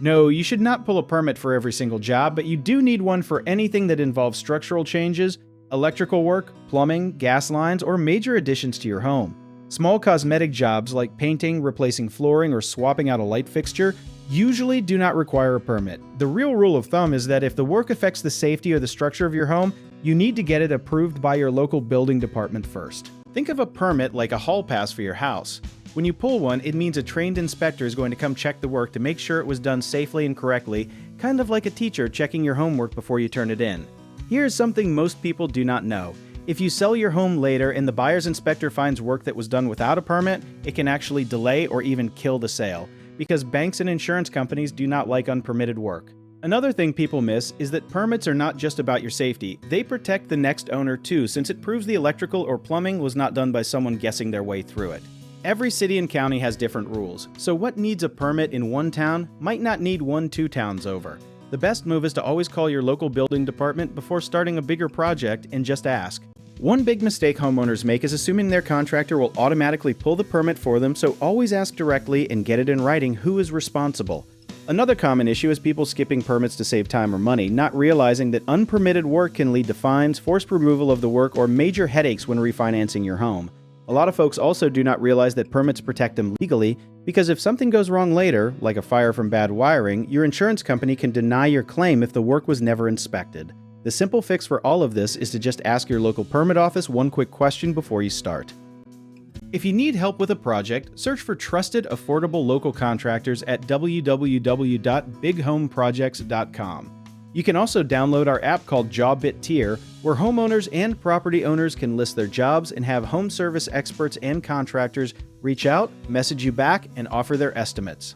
No, you should not pull a permit for every single job, but you do need one for anything that involves structural changes, electrical work, plumbing, gas lines, or major additions to your home. Small cosmetic jobs like painting, replacing flooring, or swapping out a light fixture usually do not require a permit. The real rule of thumb is that if the work affects the safety or the structure of your home, you need to get it approved by your local building department first. Think of a permit like a hall pass for your house. When you pull one, it means a trained inspector is going to come check the work to make sure it was done safely and correctly, kind of like a teacher checking your homework before you turn it in. Here's something most people do not know. If you sell your home later and the buyer's inspector finds work that was done without a permit, it can actually delay or even kill the sale, because banks and insurance companies do not like unpermitted work. Another thing people miss is that permits are not just about your safety, they protect the next owner too, since it proves the electrical or plumbing was not done by someone guessing their way through it. Every city and county has different rules, so what needs a permit in one town might not need 2 towns over. The best move is to always call your local building department before starting a bigger project and just ask. One big mistake homeowners make is assuming their contractor will automatically pull the permit for them, so always ask directly and get it in writing who is responsible. Another common issue is people skipping permits to save time or money, not realizing that unpermitted work can lead to fines, forced removal of the work, or major headaches when refinancing your home. A lot of folks also do not realize that permits protect them legally, because if something goes wrong later, like a fire from bad wiring, your insurance company can deny your claim if the work was never inspected. The simple fix for all of this is to just ask your local permit office one quick question before you start. If you need help with a project, search for trusted, affordable local contractors at www.bighomeprojects.com. You can also download our app called JobBit Tier, where homeowners and property owners can list their jobs and have home service experts and contractors reach out, message you back, and offer their estimates.